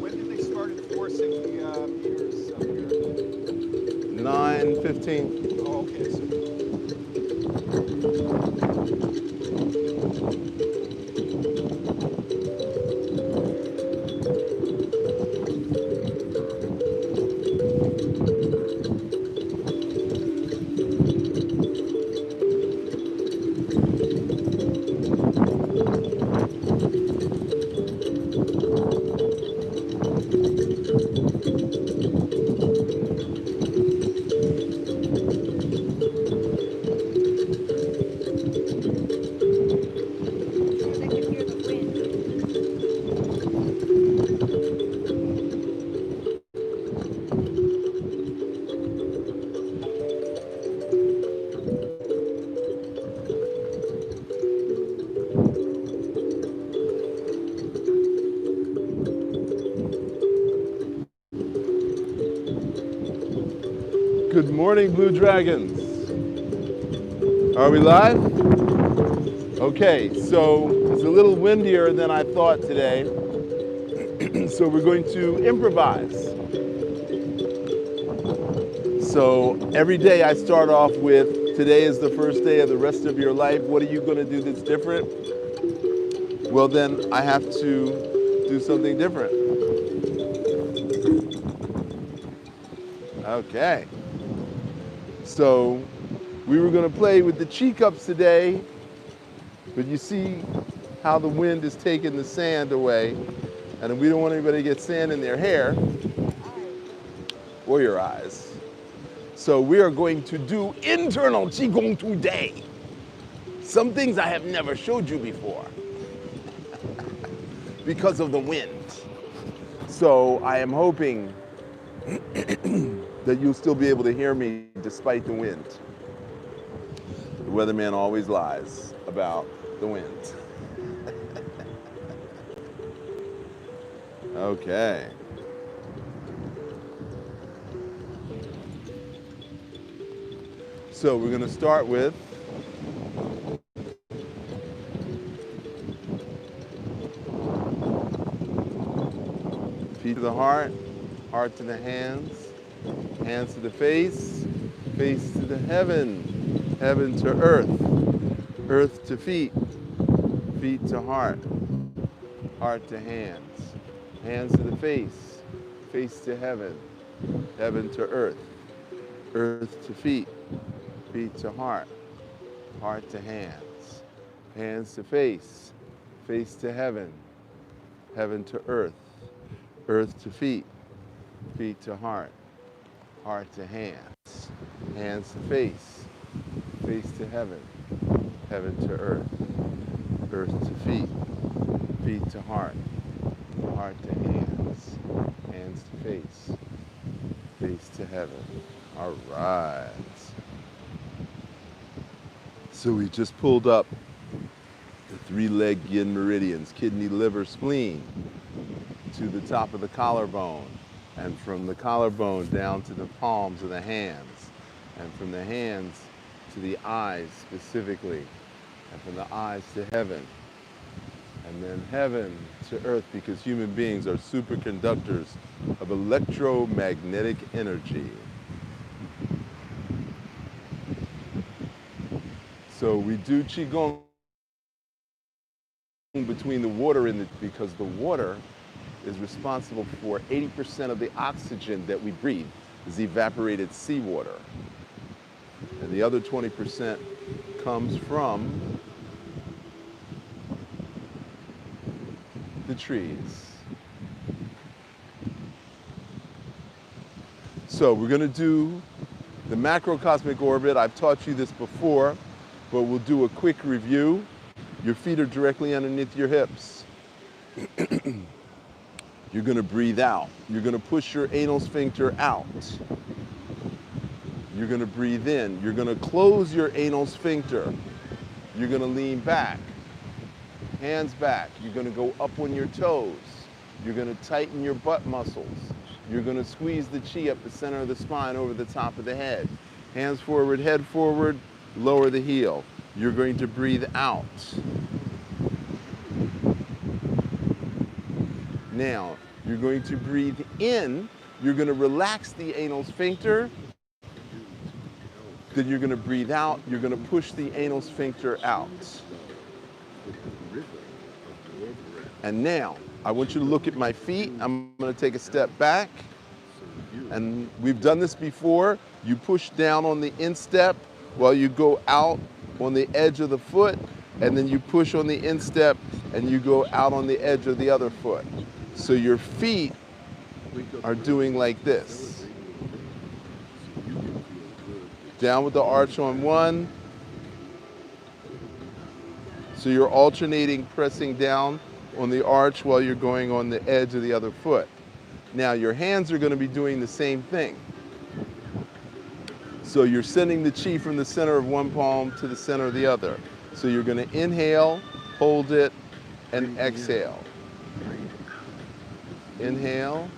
When did they start enforcing the meters up here? 9:15. Oh, okay. So Because I can hear the wind. Good morning, Blue Dragons. Are we live? Okay, so it's a little windier than I thought today. So we're going to improvise. So every day I start off with, today is the first day of the rest of your life. What are you going to do that's different? Well, then I have to do something different. Okay. So we were going to play with the Qi cups today, but you see how the wind is taking the sand away, and we don't want anybody to get sand in their hair or your eyes. So we are going to do internal Qi-Gong today. Some things I have never showed you before because of the wind. So I am hoping that you'll still be able to hear me despite the wind. The weatherman always lies about the wind. Okay. So we're going to start with feet to the heart, heart to the hands, hands to the face, face to the heaven, heaven to earth, earth to feet, feet to heart, heart to hands, hands to the face, face to heaven, heaven to earth, earth to feet, feet to heart, heart to hands, hands to face, face to heaven, heaven to earth, earth to feet, feet to heart, heart to hands, hands to face, face to heaven, heaven to earth, earth to feet, feet to heart, heart to hands, hands to face, face to heaven. All right. So we just pulled up the three-leg yin meridians, kidney, liver, spleen, to the top of the collarbone, and from the collarbone down to the palms of the hands, and from the hands to the eyes specifically, and from the eyes to heaven, and then heaven to earth, because human beings are superconductors of electromagnetic energy. So we do Qigong between the water and because the water is responsible for 80% of the oxygen that we breathe is evaporated seawater. And the other 20% comes from the trees. So we're going to do the macrocosmic orbit. I've taught you this before, but we'll do a quick review. Your feet are directly underneath your hips. You're going to breathe out. You're going to push your anal sphincter out. You're going to breathe in. You're going to close your anal sphincter. You're going to lean back. Hands back. You're going to go up on your toes. You're going to tighten your butt muscles. You're going to squeeze the chi up the center of the spine over the top of the head. Hands forward, head forward, lower the heel. You're going to breathe out. Now, you're going to breathe in. You're going to relax the anal sphincter. Then you're going to breathe out. You're going to push the anal sphincter out. And now, I want you to look at my feet. I'm going to take a step back. And we've done this before. You push down on the instep while you go out on the edge of the foot. And then you push on the instep and you go out on the edge of the other foot. So your feet are doing like this. Down with the arch on one. So you're alternating pressing down on the arch while you're going on the edge of the other foot. Now your hands are going to be doing the same thing. So you're sending the chi from the center of one palm to the center of the other. So you're going to inhale, hold it, and exhale. Inhale,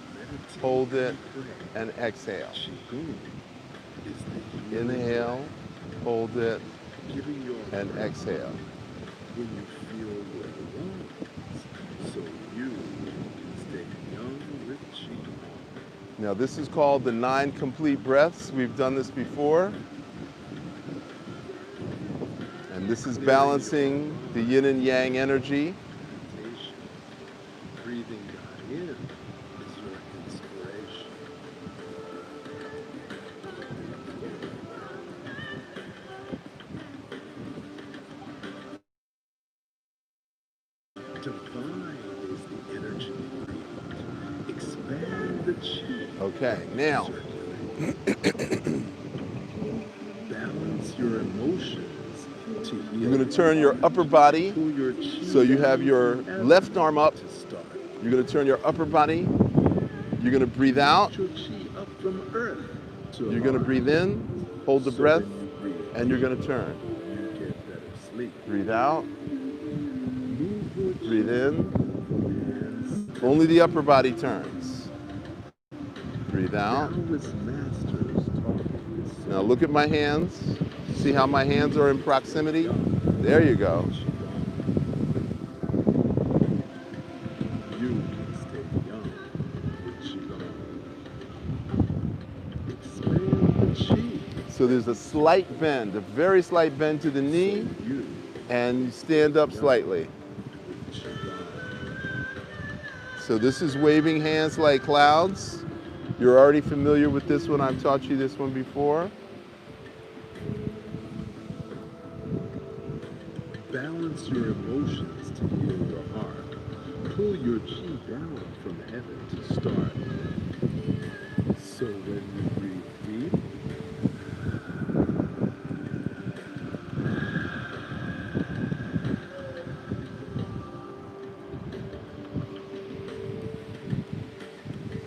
hold it, and exhale. Inhale, hold it, and exhale. When you feel where the wrong is, so you can stay young with Qi-Gong. Now this is called the 9 complete breaths. We've done this before. And this is balancing the yin and yang energy. Meditation. Breathing God in is your inspiration. Divine is the energy breathed. Expand the chi. Okay, now. Balance your emotions to heal. You're going to turn your upper body. Pull your chi So you have your left arm up. to start. You're going to turn your upper body. You're going to breathe out. Your chi up from earth to You're going to breathe in, hold the So breath, when you breathe and you're in, going to turn. you get better sleep. Breathe out, Move your chi breathe in. hands. Only the upper body turns. Breathe out. Taoist masters taught this. Now look at my hands. See how my hands are in proximity? There you go. You can stay young with Qi-Gong. Expand the chi. So there's a slight bend, a very slight bend to the knee, You and you stand up slightly. with Qi-Gong. So this is waving hands like clouds. You're already familiar with this one. I've taught you this one before. Balance your emotions to heal your heart. Pull your chi down from heaven to start. So when you breathe deep,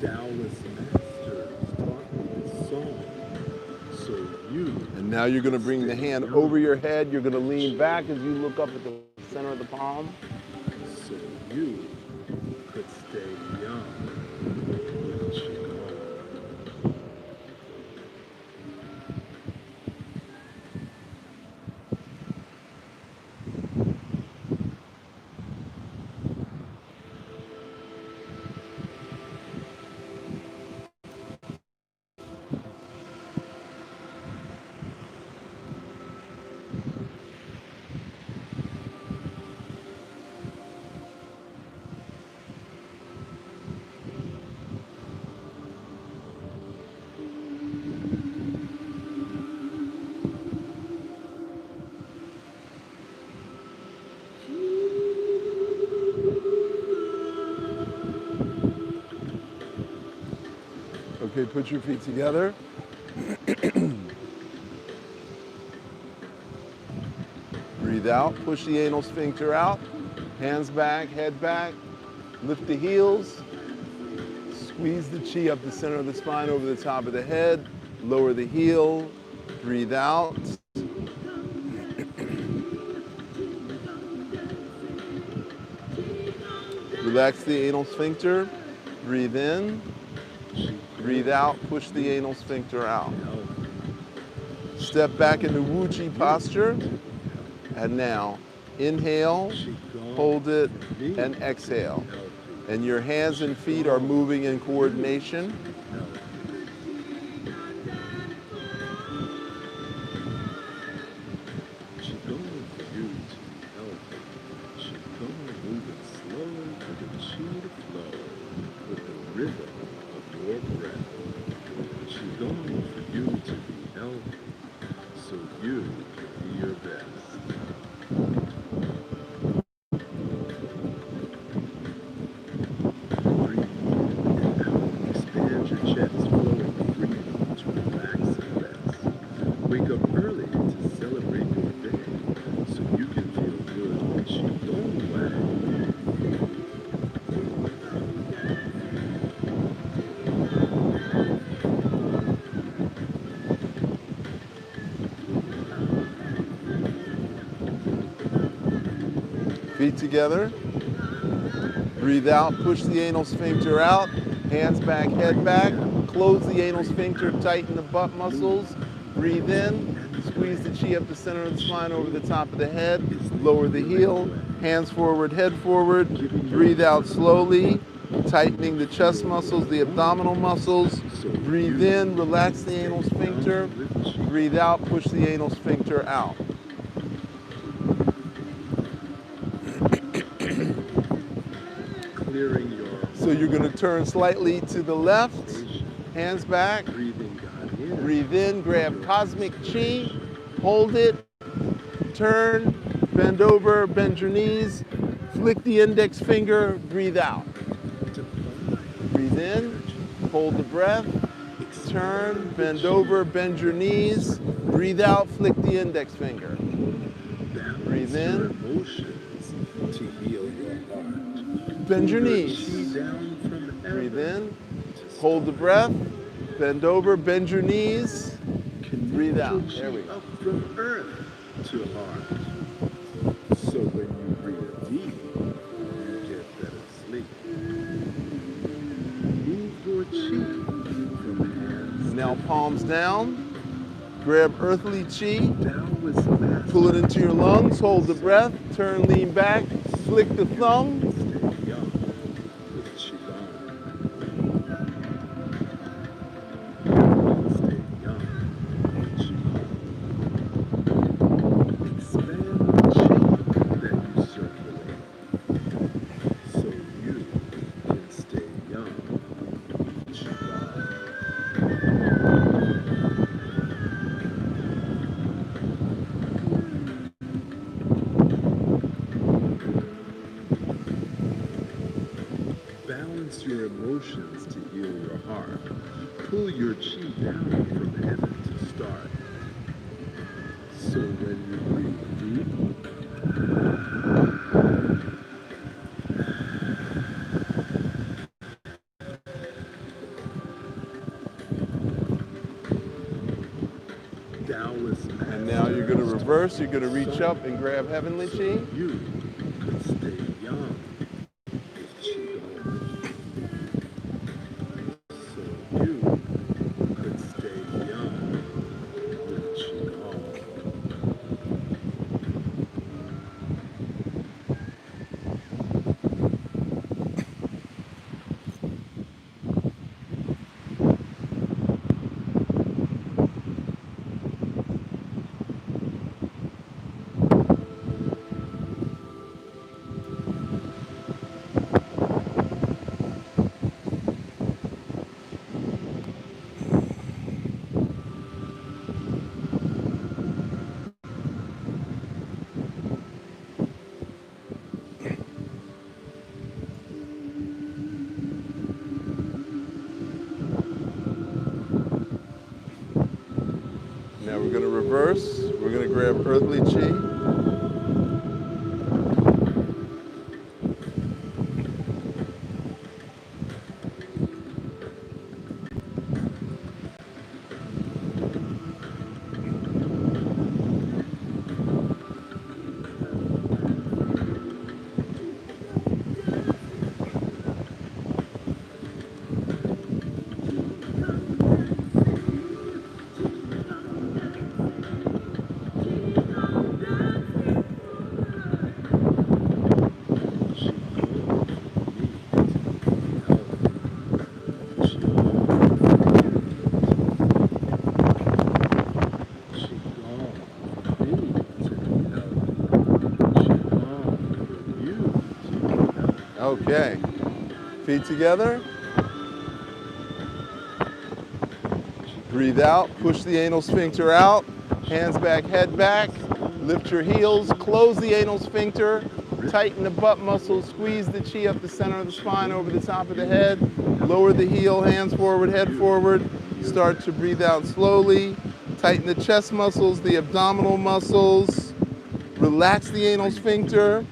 Taoist masters taught me this song. So you And now you're going to bring the hand over your head. You're going to lean back as you look up at the center of the palm. so you could stay young with Qi-Gong. Okay, put your feet together. Breathe out, push the anal sphincter out. Hands back, head back. Lift the heels. Squeeze the chi up the center of the spine over the top of the head. Lower the heel, Breathe out. Relax the anal sphincter. Breathe in. Breathe out. Push the anal sphincter out. Step back into Wu Chi posture. And now, inhale, hold it, and exhale. And your hands and feet are moving in coordination. Qi-Gong for you to be healthy. Qi-Gong moving slow for the Qi to flow with the rhythm of your breath. Qi-Gong for you to be healthy so you can be your best. Breathe in and out. Expand your chest, flowing freely to relax and rest. Wake up early to celebrate your day so you can feel good when Qi-Gong way. Feet together. Breathe out, push the anal sphincter out. Hands back, head back. Close the anal sphincter, tighten the butt muscles. Breathe in, squeeze the chi up the center of the spine over the top of the head. Lower the heel, hands forward, head forward. Breathe out slowly, tightening the chest muscles, the abdominal muscles. Breathe in, relax the anal sphincter. Breathe out, push the anal sphincter out. Clearing your So you're going to turn slightly to the left, hands back. breathing God in. Breathe in, grab cosmic chi, hold it, turn, bend over, bend your knees, flick the index finger, breathe out. Breathe in, hold the breath, turn, bend over, bend your knees, breathe out, flick the index finger. Breathe in, Emotions to heal your heart. bend your Chi knees. down from Breathe heaven in, hold the breath, bend over, bend your knees, breathe out. There we go. up from earth to heart. So when you breathe deep, you get better sleep. Move your chi from hands Now palms down, grab earthly chi, Taoist master. pull it into your lungs, hold the breath, turn, lean back, flick the thumb, Stay young with Qi-Gong. Stay young with Qi-Gong. Expand the chi that you circulate so you can stay young with Qi-Gong. Balance your emotions to heal your heart. Pull your chi down from heaven to start. So when you breathe deep, Taoist master. and now you're going to reverse, you're going to reach up and grab heavenly So chi. you could stay young with Qi-Gong. So you could stay young with Qi-Gong. Now we're going to reverse, we're going to grab earthly chi. Okay. Feet together. Breathe out. Push the anal sphincter out. Hands back, head back. Lift your heels. Close the anal sphincter. Tighten the butt muscles. Squeeze the chi up the center of the spine over the top of the head. Lower the heel. Hands forward, head forward. Start to breathe out slowly. Tighten the chest muscles, the abdominal muscles. Relax the anal sphincter.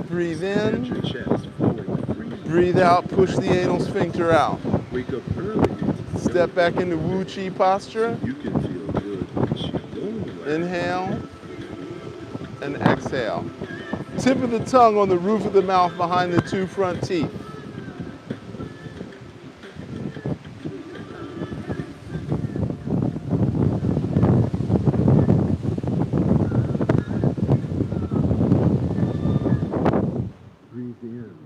Breathe in. Your chest forward, breathe. Breathe out. Push the anal sphincter out. Wake up early. Step back into Wu Chi posture. You can feel good when Qi-Gong. Inhale and exhale. Tip of the tongue on the roof of the mouth behind the two front teeth. Breathe in,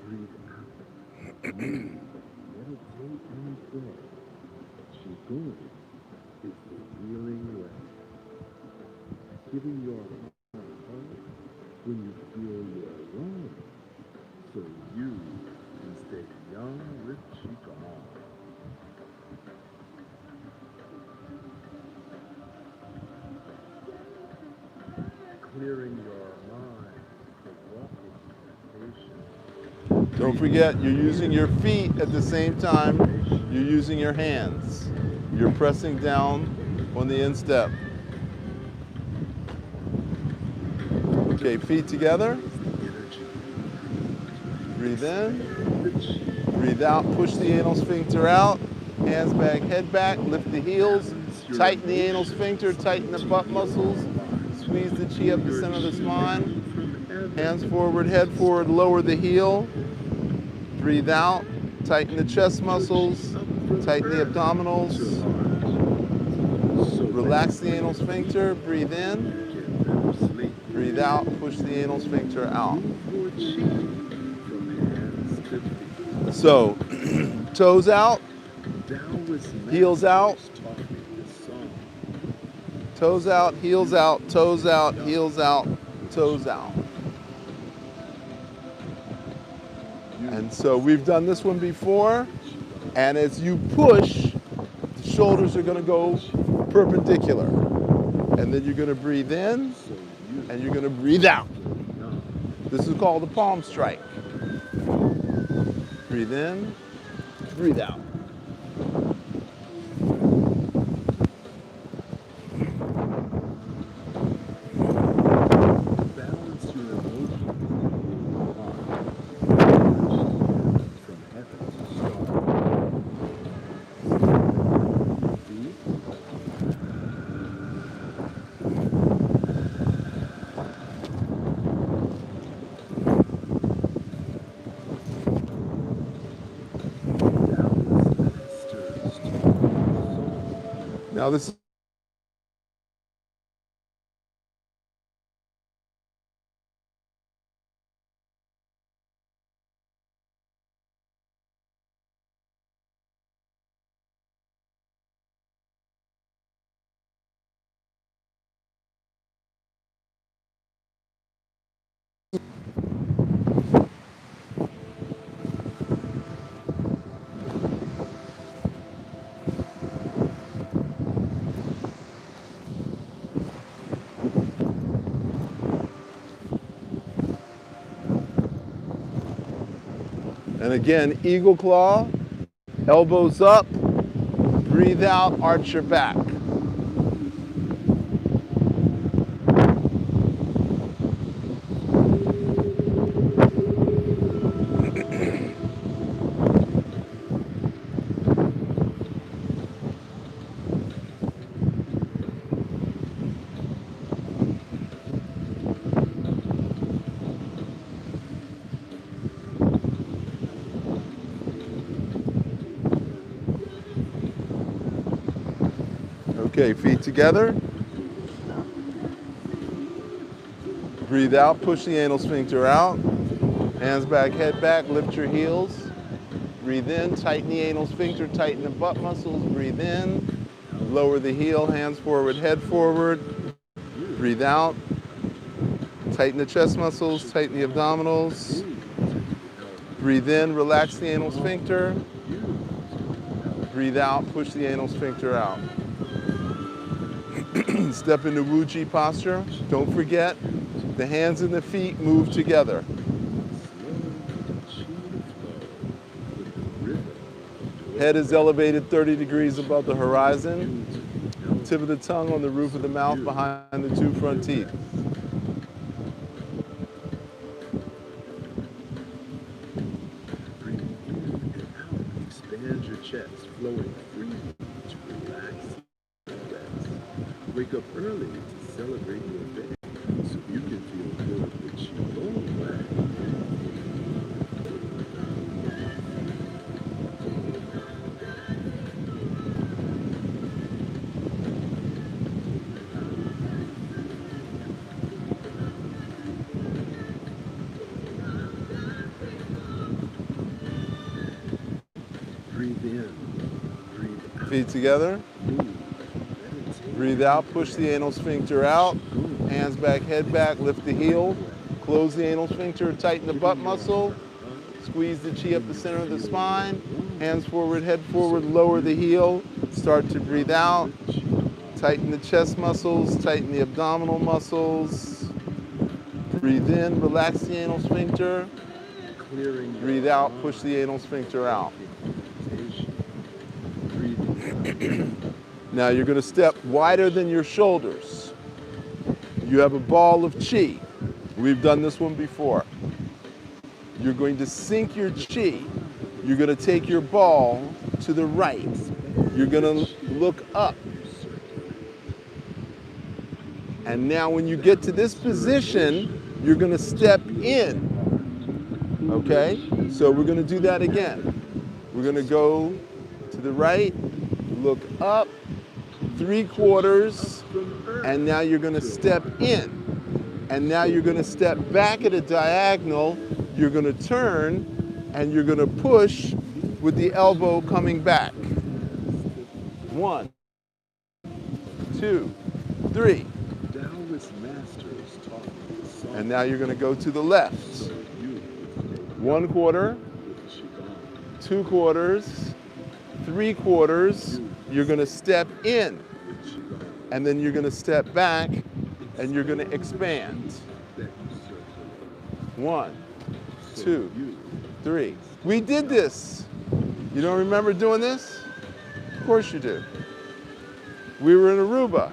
breathe out. Meditate and grow. Qi-Gong is the healing way. Giving your heart a hug when you feel you're alone, so you can stay young with Qi-Gong. Clearing your mind for walking meditation. Don't forget, you're using your feet at the same time you're using your hands. You're pressing down on the instep. Okay, feet together. Breathe in. Breathe out. Push the anal sphincter out. Hands back, head back. Lift the heels. Tighten the anal sphincter. Tighten the butt muscles. Squeeze the chi up the center of the spine. Hands forward, head forward. Lower the heel. Breathe out. Tighten the chest muscles. Tighten the abdominals. Relax the anal sphincter. Breathe in. Breathe out. Push the anal sphincter out. So, toes out. Heels out. Toes out, heels out, toes out, heels out, toes out. And so we've done this one before, and as you push, the shoulders are going to go perpendicular. And then you're going to breathe in, and you're going to breathe out. This is called the palm strike. Breathe in, breathe out. Now this is and again, eagle claw, elbows up, breathe out, arch your back. Okay, feet together. Breathe out, push the anal sphincter out. Hands back, head back, lift your heels. Breathe in, tighten the anal sphincter, tighten the butt muscles. Breathe in, lower the heel, hands forward, head forward. Breathe out. Tighten the chest muscles, tighten the abdominals. Breathe in, relax the anal sphincter. Breathe out, push the anal sphincter out. Step into Wu-Ji posture. Don't forget, the hands and the feet move together. Head is elevated 30 degrees above the horizon. Tip of the tongue on the roof of the mouth behind the two front teeth. Breathe in and out. Expand your chest, flowing freely to relax and rest. Wake up early to celebrate your day so you can feel good with Qi-Gong way. Breathe in, breathe out. Feet together. Breathe out, push the anal sphincter out. Hands back, head back, lift the heel. Close the anal sphincter, tighten the butt muscle. Squeeze the chi up the center of the spine. Hands forward, head forward, lower the heel. Start to breathe out. Tighten the chest muscles, tighten the abdominal muscles. Breathe in, relax the anal sphincter. Breathe out, push the anal sphincter out. Now you're going to step wider than your shoulders. You have a ball of chi. We've done this one before. You're going to sink your chi. You're going to take your ball to the right. You're going to look up. And now when you get to this position, you're going to step in. Okay? So we're going to do that again. We're going to go to the right, look up, 3/4, and now you're going to step in. And now you're going to step back at a diagonal. You're going to turn, and you're going to push with the elbow coming back. 1, 2, 3. And now you're going to go to the left. 1/4, 2/4, 3/4. You're going to step in, and then you're going to step back, and you're going to expand. 1, 2, 3. We did this. You don't remember doing this? Of course you do. We were in Aruba.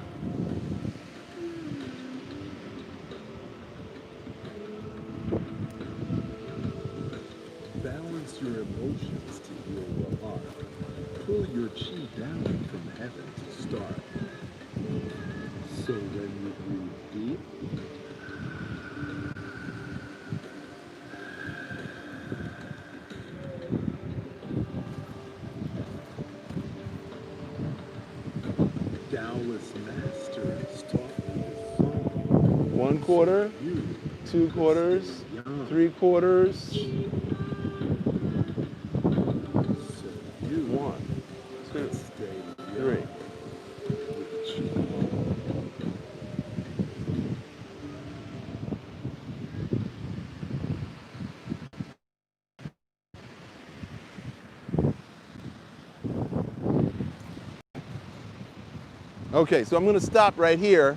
Balance your emotions to heal your heart. Pull your chi down from heaven to start. So when you breathe deep, Taoist masters taught me the song. 1/4, 2/4, 3/4. 1, 2, 3. Okay, so I'm going to stop right here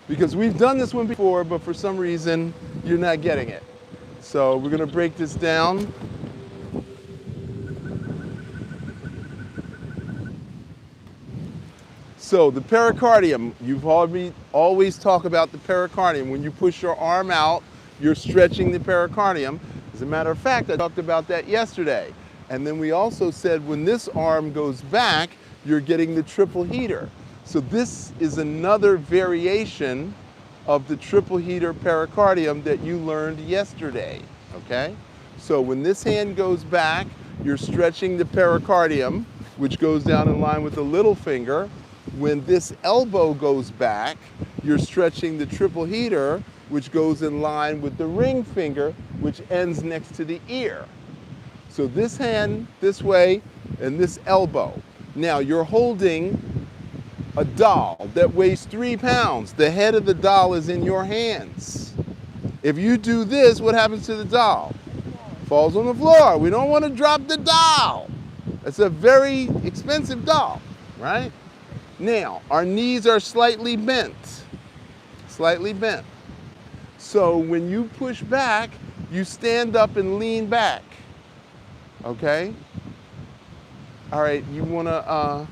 because we've done this one before, but for some reason you're not getting it. So we're going to break this down. So the pericardium, you've always talk about the pericardium. When you push your arm out, you're stretching the pericardium. As a matter of fact, I talked about that yesterday. And then we also said when this arm goes back, you're getting the triple heater. So this is another variation of the triple heater pericardium that you learned yesterday, okay? So when this hand goes back, you're stretching the pericardium, which goes down in line with the little finger. When this elbow goes back, you're stretching the triple heater, which goes in line with the ring finger, which ends next to the ear. So this hand this way, and this elbow. Now you're holding a doll that weighs 3 pounds. The head of the doll is in your hands. If you do this, what happens to the doll? falls on the floor. We don't want to drop the doll. It's a very expensive doll, right? Now, our knees are slightly bent. Slightly bent. So when you push back, you stand up and lean back. Okay? All right, you wanna,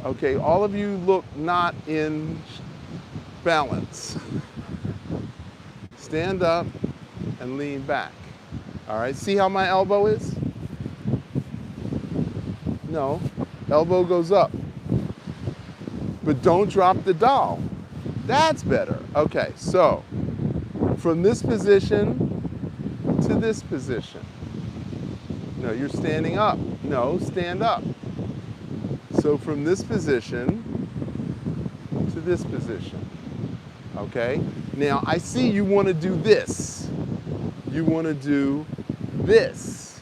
okay, all of you look not in balance. Stand up and lean back. All right, see how my elbow is? No, elbow goes up. But don't drop the doll. That's better. Okay, so from this position to this position. No, you're standing up. No, stand up. So from this position to this position. Okay? Now, I see you want to do this. You want to do this.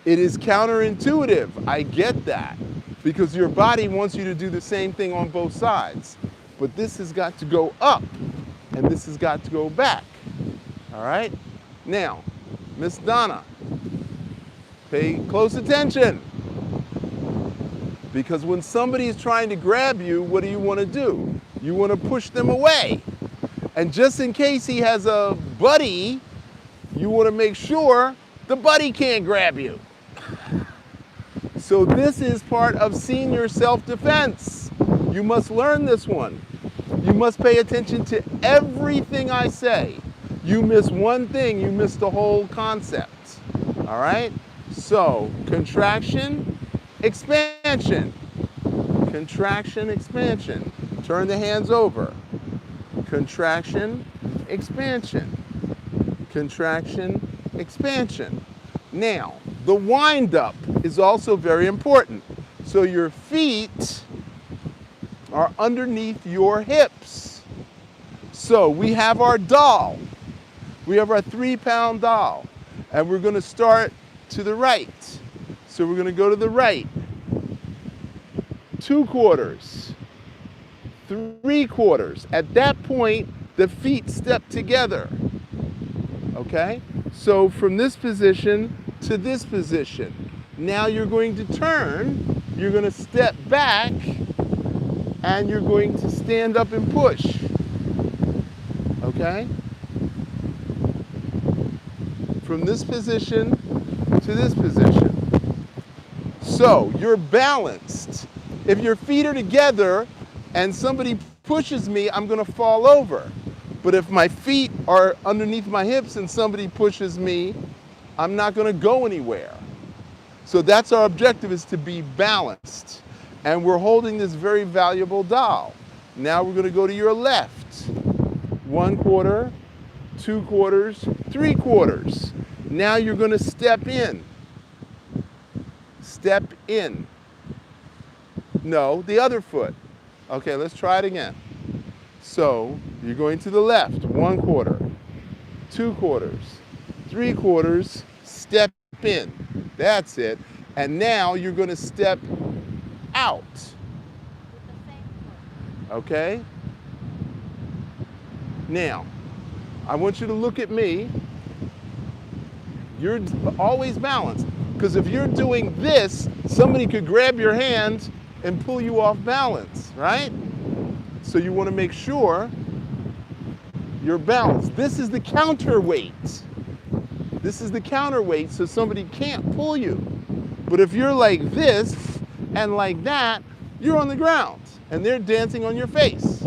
It is counterintuitive. I get that. Because your body wants you to do the same thing on both sides. But this has got to go up, and this has got to go back. All right? Now, Miss Donna, pay close attention. Because when somebody is trying to grab you, what do you want to do? You want to push them away. And just in case he has a buddy, you want to make sure the buddy can't grab you. So this is part of senior self-defense. You must learn this one. You must pay attention to everything I say. You miss one thing, you miss the whole concept. All right? So, contraction, expansion. Contraction, expansion. Turn the hands over. Contraction, expansion. Contraction, expansion. Now, the wind-up is also very important. So your feet are underneath your hips. So we have our doll. We have our 3-pound doll. And we're going to start to the right. So we're going to go to the right. 2 quarters. 3 quarters. At that point, the feet step together. Okay? So from this position to this position. Now you're going to turn, you're going to step back, and you're going to stand up and push. Okay? From this position to this position. So you're balanced. If your feet are together and somebody pushes me, I'm going to fall over. But if my feet are underneath my hips and somebody pushes me, I'm not going to go anywhere. So that's our objective, is to be balanced. And we're holding this very valuable doll. Now we're going to go to your left. 1 quarter, 2 quarters, 3 quarters. Now you're going to step in. Step in. No, the other foot. Okay, let's try it again. So you're going to the left. 1 quarter, 2 quarters, 3 quarters, step in. That's it. And now you're going to step out. Okay? Now, I want you to look at me. You're always balanced. Because if you're doing this, somebody could grab your hand and pull you off balance, right? So you want to make sure you're balanced. This is the counterweight. This is the counterweight, so somebody can't pull you. But if you're like this and like that, you're on the ground and they're dancing on your face,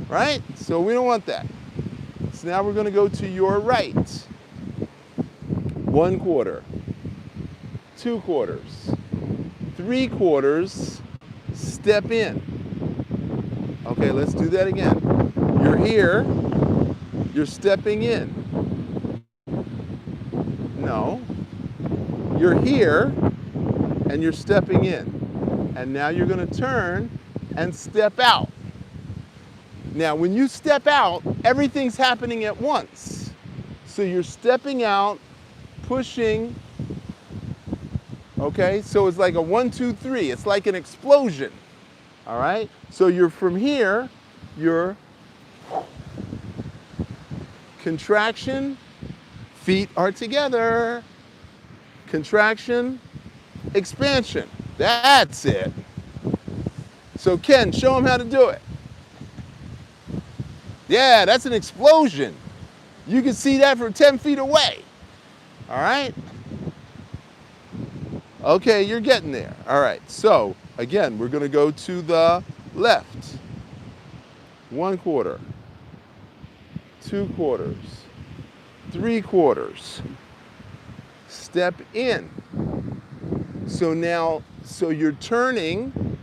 right? So we don't want that. So now we're going to go to your right. 1 quarter, 2 quarters, 3 quarters, step in. Okay, let's do that again. You're here, you're stepping in. No, you're here and you're stepping in. And now you're going to turn and step out. Now, when you step out, everything's happening at once. So you're stepping out, pushing. Okay, so it's like a 1, 2, 3. It's like an explosion. All right, so you're from here, you're Contraction, feet are together. Contraction, expansion. That's it. So Ken, show them how to do it. Yeah, that's an explosion. You can see that from 10 feet away. All right? Okay, you're getting there. All right, so again, we're gonna go to the left. 1/4, 2/4, 3/4. Step in. So you're turning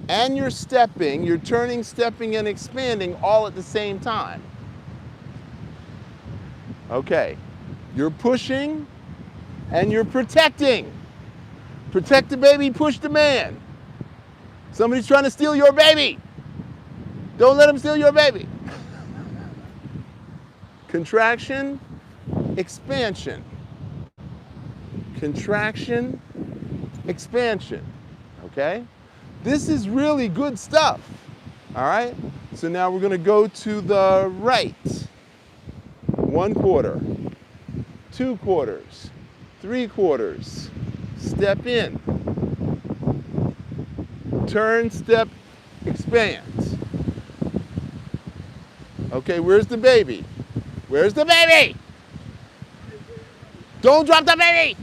and you're stepping, you're turning, stepping, and expanding all at the same time. Okay, you're pushing and you're protecting. Protect the baby, push the man. Somebody's trying to steal your baby. Don't let him steal your baby. Contraction, expansion. Contraction, expansion. Okay? This is really good stuff. All right? So now we're going to go to the right. 1/4, 2/4, 3/4. Step in. Turn, step, expand. Okay, where's the baby? Where's the baby? Don't drop the baby!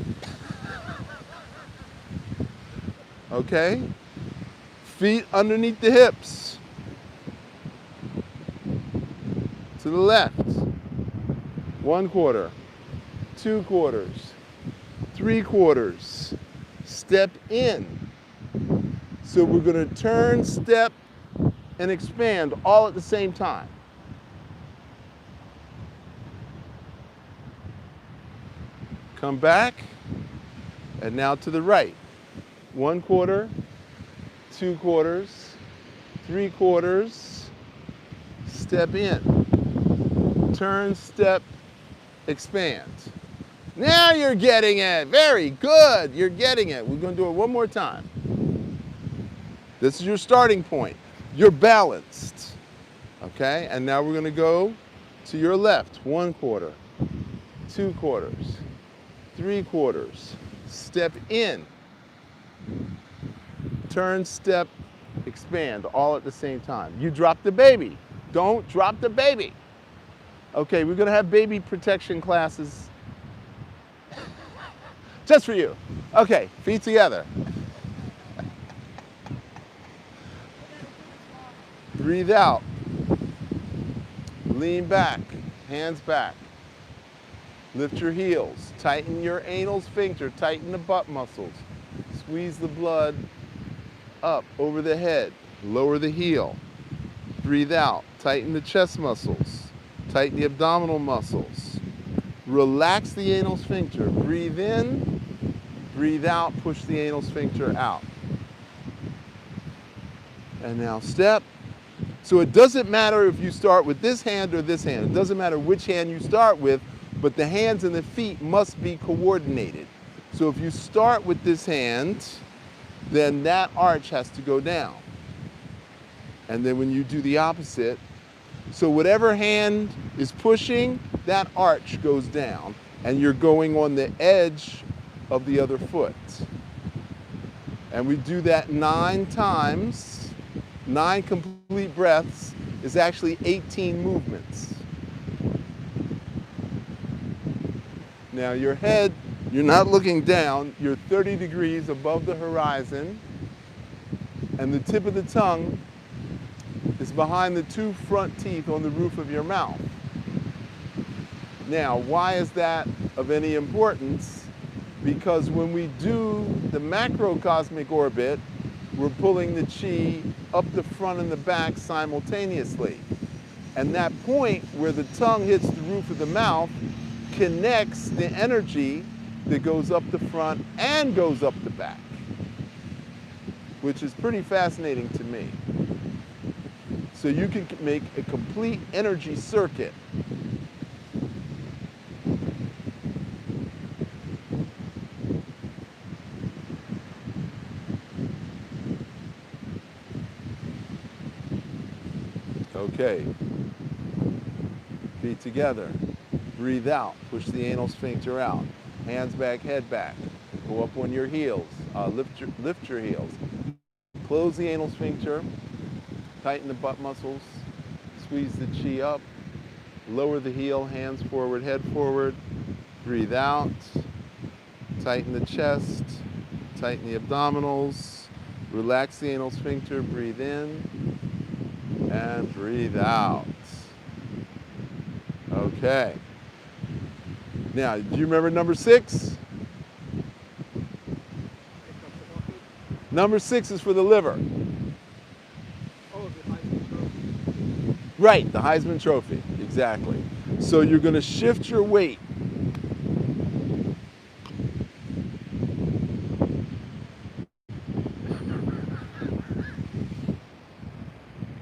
Okay? Feet underneath the hips. To the left. 1/4, 2/4, 3/4. Step in. So we're going to turn, step, and expand all at the same time. Come back, and now to the right. 1/4, 2/4, 3/4. Step in. Turn, step, expand. Now you're getting it. Very good. You're getting it. We're going to do it one more time. This is your starting point. You're balanced. Okay? And now we're going to go to your left. 1/4, 2/4, 3/4. Step in. Turn, step, expand, all at the same time. You drop the baby. Don't drop the baby. Okay, we're going to have baby protection classes just for you. Okay, feet together. Breathe out. Lean back, hands back. Lift your heels. Tighten your anal sphincter. Tighten the butt muscles. Squeeze the blood up over the head. Lower the heel. Breathe out. Tighten the chest muscles. Tighten the abdominal muscles. Relax the anal sphincter. Breathe in. Breathe out. Push the anal sphincter out. And now step. So it doesn't matter if you start with this hand or this hand. It doesn't matter which hand you start with, but the hands and the feet must be coordinated. So if you start with this hand, then that arch has to go down. And then when you do the opposite, so whatever hand is pushing, that arch goes down, and you're going on the edge of the other foot. And we do that 9 times. 9 complete breaths is actually 18 movements. Now your head, you're not looking down, you're 30 degrees above the horizon, and the tip of the tongue is behind the 2 front teeth on the roof of your mouth. Now, why is that of any importance? Because when we do the macrocosmic orbit, we're pulling the chi up the front and the back simultaneously. And that point where the tongue hits the roof of the mouth connects the energy that goes up the front and goes up the back, which is pretty fascinating to me. So you can make a complete energy circuit. Okay. Feet together. Breathe out. Push the anal sphincter out. Hands back, head back. Go up on your heels. Lift your heels. Close the anal sphincter. Tighten the butt muscles. Squeeze the chi up. Lower the heel, hands forward, head forward. Breathe out. Tighten the chest. Tighten the abdominals. Relax the anal sphincter. Breathe in. And breathe out. Okay. Now, do you remember number 6? Number 6 is for the liver. Oh, the Heisman Trophy. Right, the Heisman Trophy, exactly. So you're going to shift your weight.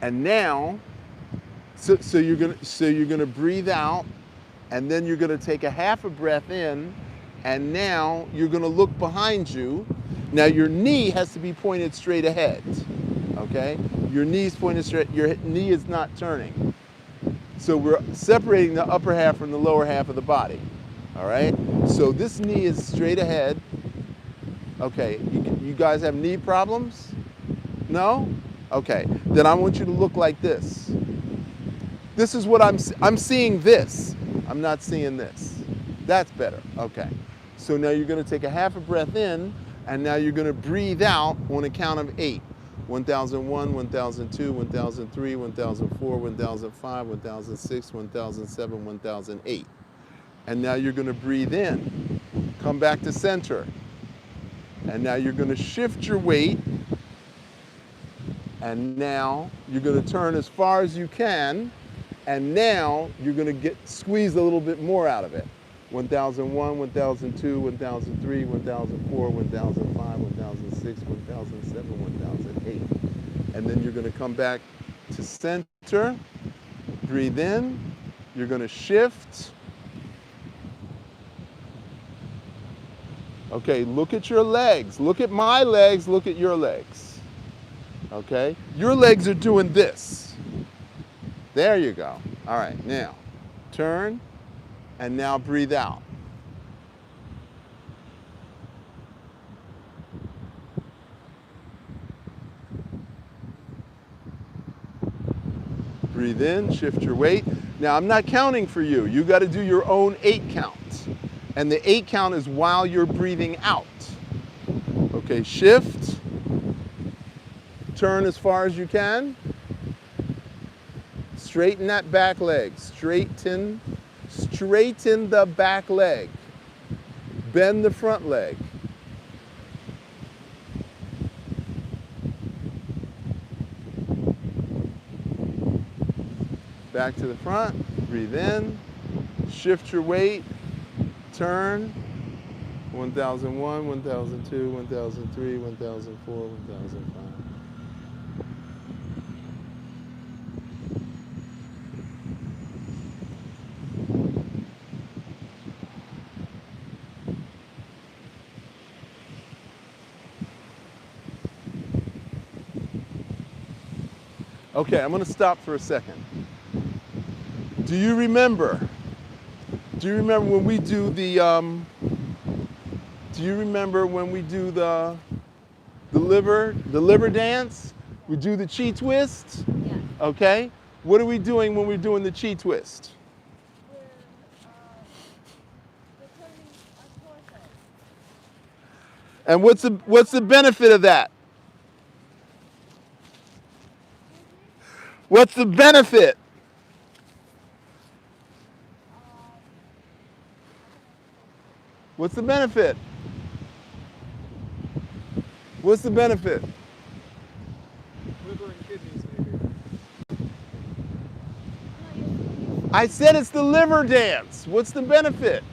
And now, so you're gonna breathe out, and then you're gonna take a half a breath in, and now you're gonna look behind you. Now your knee has to be pointed straight ahead, okay? Your knee's pointed straight, your knee is not turning. So we're separating the upper half from the lower half of the body, all right? So this knee is straight ahead. Okay, you guys have knee problems? No? Okay, then I want you to look like this. This is what I'm seeing this. I'm not seeing this. That's better, okay. So now you're gonna take a half a breath in, and now you're gonna breathe out on a count of 8. 1001, 1002, 1003, 1004, 1005, 1006, 1007, 1008. And now you're gonna breathe in. Come back to center. And now you're gonna shift your weight. And now you're going to turn as far as you can, and now you're going to squeeze a little bit more out of it. 1001, 1002, 1003, 1004, 1005, 1006, 1007, 1008. And then you're going to come back to center, breathe in, you're going to shift. Okay, look at your legs. Look at my legs, look at your legs. Okay, your legs are doing this. There you go. All right, now turn and now breathe out. Breathe in, shift your weight. Now I'm not counting for you. You got to do your own 8 count. And the 8 count is while you're breathing out. Okay, shift. Turn as far as you can. Straighten that back leg. Straighten the back leg. Bend the front leg. Back to the front. Breathe in. Shift your weight. Turn. 1001, 1002, 1003, 1004, 1005. Okay, I'm going to stop for a second. Do you remember when we do the liver dance? We do the Qi twist? Yeah. Okay. What are we doing when we're doing the Qi twist? We're turning our torso. And what's the benefit of that? What's the benefit? What's the benefit? What's the benefit? Liver and kidneys, maybe. I said it's the liver dance. What's the benefit?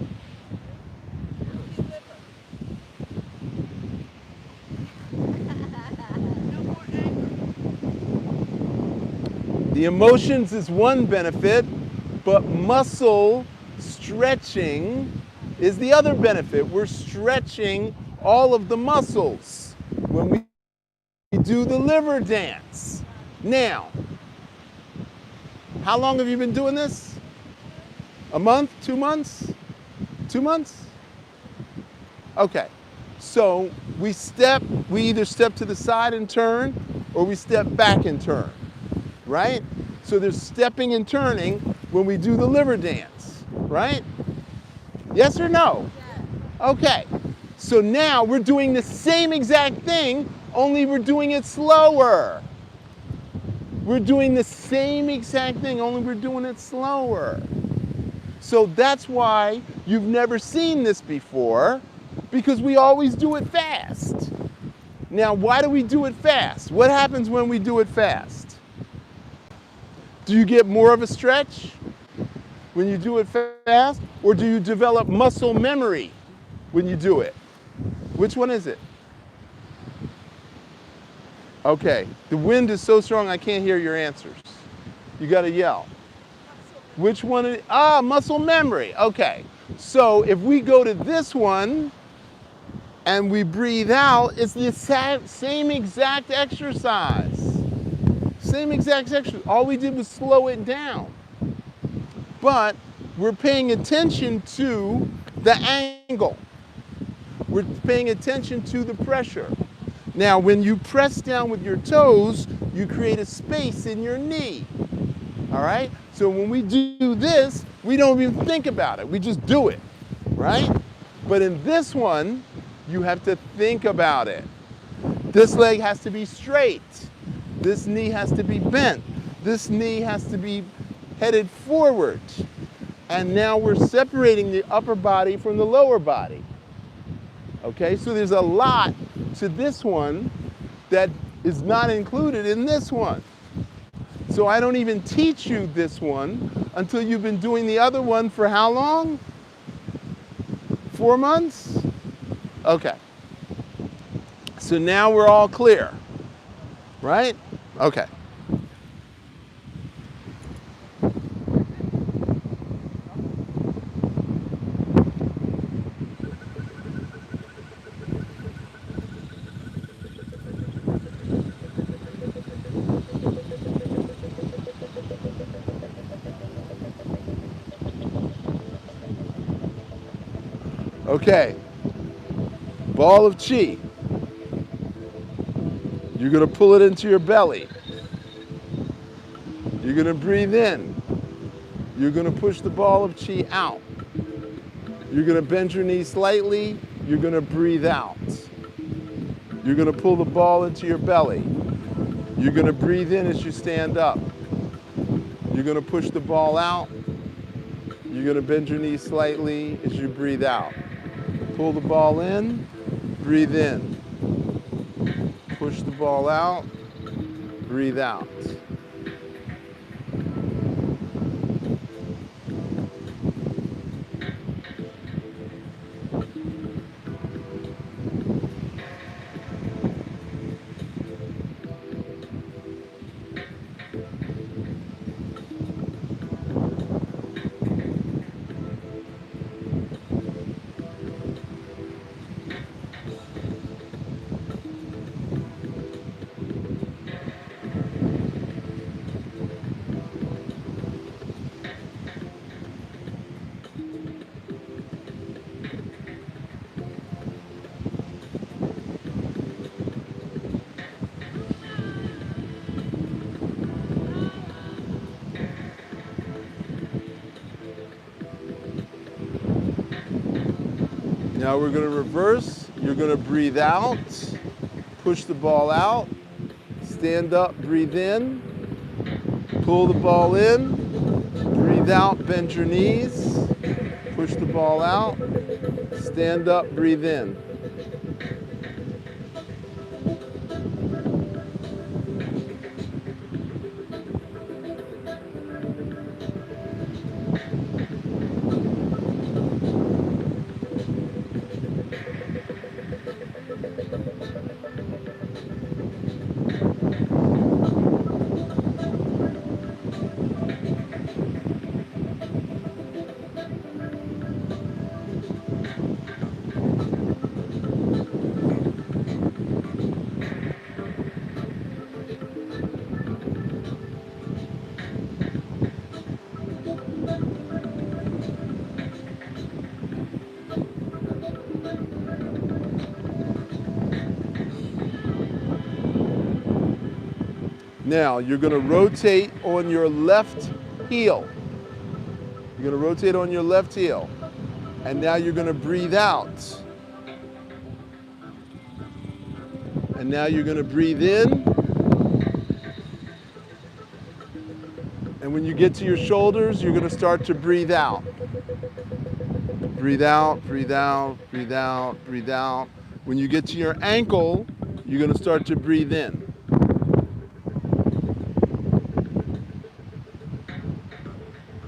No more anger. The emotions is one benefit, but muscle stretching is the other benefit. We're stretching all of the muscles when we do the liver dance. Now, how long have you been doing this? A month? 2 months? 2 months? Okay. So we either step to the side and turn, or we step back and turn, right? So there's stepping and turning when we do the liver dance, right? Yes or no? Okay. So now we're doing the same exact thing, only we're doing it slower. We're doing the same exact thing, only we're doing it slower. So that's why you've never seen this before, because we always do it fast. Now, why do we do it fast? What happens when we do it fast? Do you get more of a stretch when you do it fast? Or do you develop muscle memory when you do it? Which one is it? Okay, the wind is so strong I can't hear your answers. You gotta yell. Which one? Muscle memory. Okay, so if we go to this one and we breathe out, it's the same exact exercise. Same exact exercise. All we did was slow it down. But we're paying attention to the angle. We're paying attention to the pressure. Now, when you press down with your toes, you create a space in your knee. All right? So when we do this, we don't even think about it. We just do it, right? But in this one, you have to think about it. This leg has to be straight. This knee has to be bent. This knee has to be headed forward. And now we're separating the upper body from the lower body. Okay, so there's a lot to this one that is not included in this one. So I don't even teach you this one until you've been doing the other one for how long? 4 months? Okay. So now we're all clear, right? Okay. Okay, ball of Qi. You're gonna pull it into your belly. You're gonna breathe in. You're gonna push the ball of Qi out. You're gonna bend your knees slightly. You're gonna breathe out. You're gonna pull the ball into your belly. You're gonna breathe in as you stand up. You're gonna push the ball out. You're gonna bend your knees slightly as you breathe out. Pull the ball in, breathe in. Push the ball out, breathe out. Now we're going to reverse. You're going to breathe out, push the ball out, stand up, breathe in, pull the ball in, breathe out, bend your knees, push the ball out, stand up, breathe in. Now you're going to rotate on your left heel. You're going to rotate on your left heel. And now you're going to breathe out. And now you're going to breathe in. And when you get to your shoulders, you're going to start to breathe out. Breathe out, breathe out, breathe out, breathe out. When you get to your ankle, you're going to start to breathe in.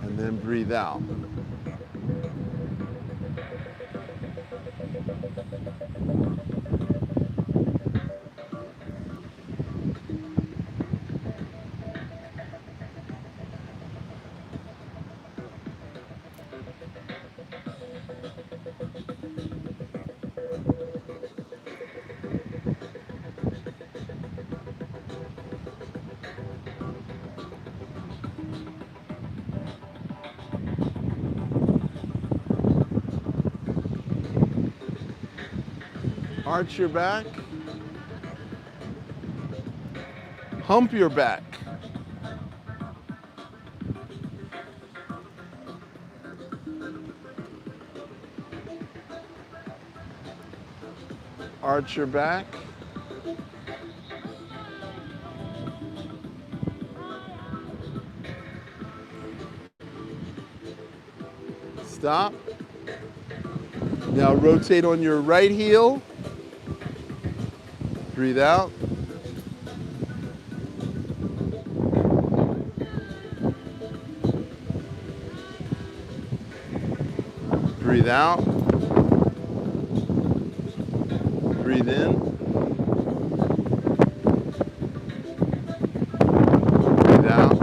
And then breathe out. Arch your back. Hump your back. Arch your back. Stop. Now rotate on your right heel. Breathe out. Breathe out. Breathe in. Breathe out.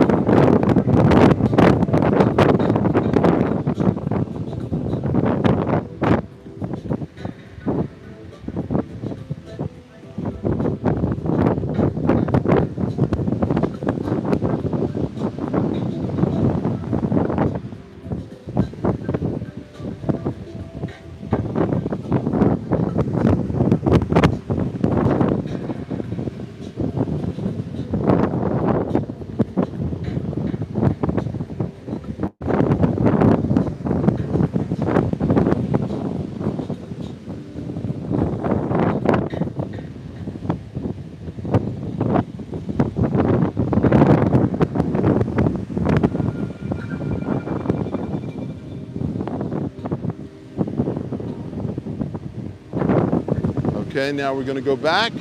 Okay, now we're going to go back.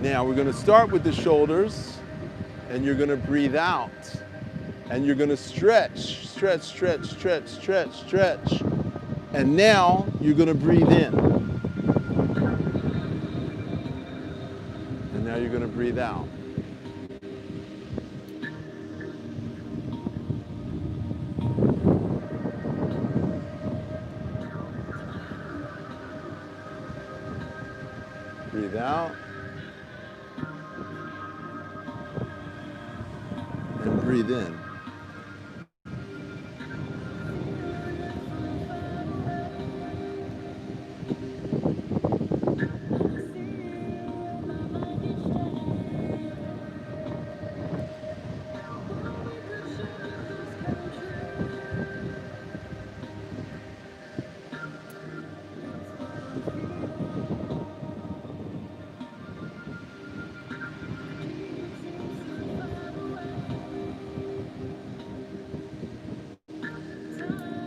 Now we're going to start with the shoulders, and you're going to breathe out. And you're going to stretch, stretch, stretch, stretch, stretch, stretch. And now you're going to breathe in. And now you're going to breathe out. Breathe out. And breathe in.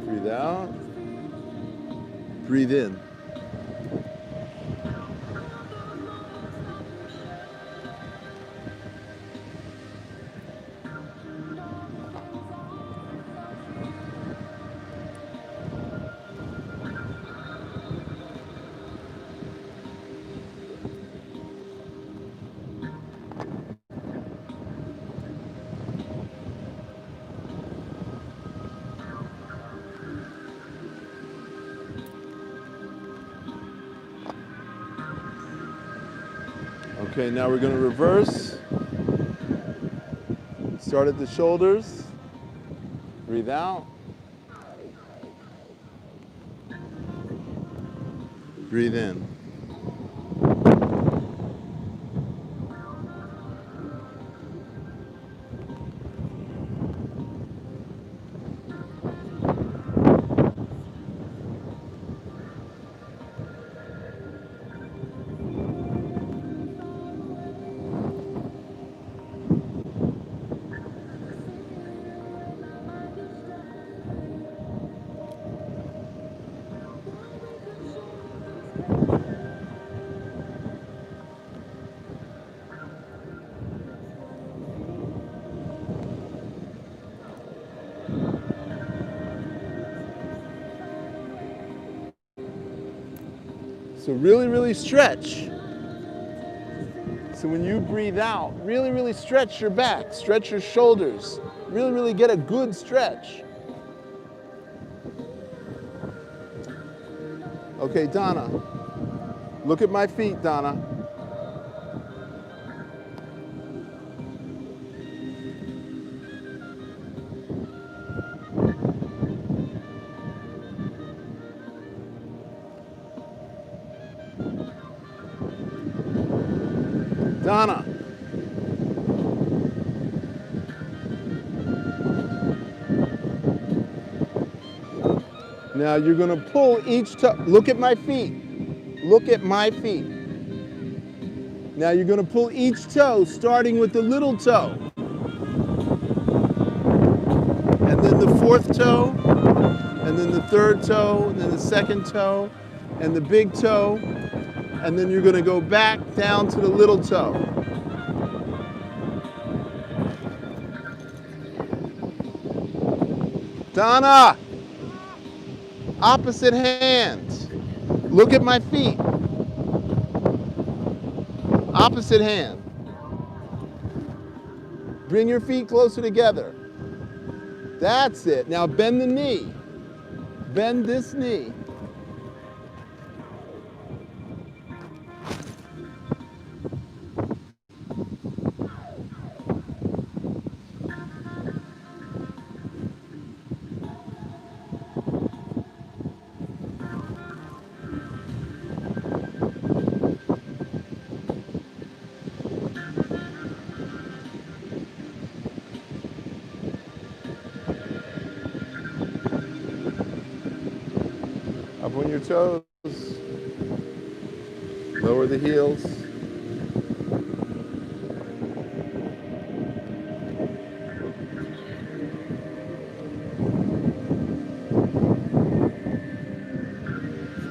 Breathe out. Breathe in. Okay, now we're going to reverse. Start at the shoulders. Breathe out. Breathe in. So really, really stretch. So when you breathe out, really, really stretch your back, stretch your shoulders, really, really get a good stretch. Okay, Donna, look at my feet, Donna. Donna. Now you're gonna pull each toe. Look at my feet. Look at my feet. Now you're gonna pull each toe, starting with the little toe. And then the fourth toe, and then the third toe, and then the second toe, and the big toe. And then you're gonna go back down to the little toe. Donna, opposite hand. Look at my feet. Opposite hand. Bring your feet closer together. That's it. Now bend the knee. Bend this knee. Up on your toes. Lower the heels.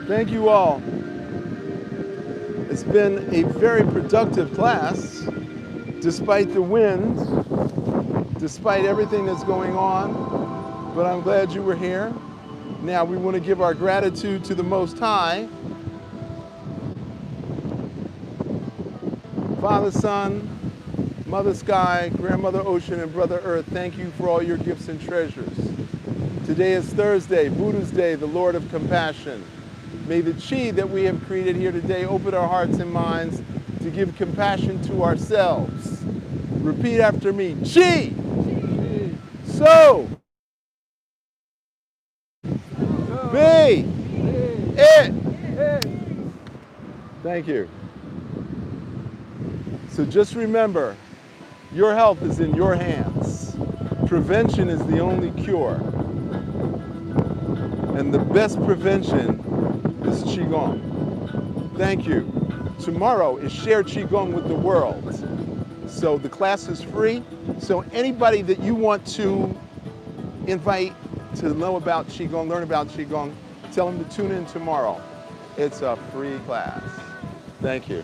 Thank you all. It's been a very productive class, despite the wind, despite everything that's going on, but I'm glad you were here. Now we want to give our gratitude to the Most High. Father, Son, Mother Sky, Grandmother Ocean, and Brother Earth, thank you for all your gifts and treasures. Today is Thursday, Buddha's Day, the Lord of Compassion. May the Qi that we have created here today open our hearts and minds to give compassion to ourselves. Repeat after me, Qi! So! Be it. Thank you. So just remember, your health is in your hands. Prevention is the only cure. And the best prevention is Qi-Gong. Thank you. Tomorrow is Share Qi-Gong with the world. So the class is free. So anybody that you want to invite to know about Qi-Gong, learn about Qi-Gong, tell them to tune in tomorrow. It's a free class. Thank you.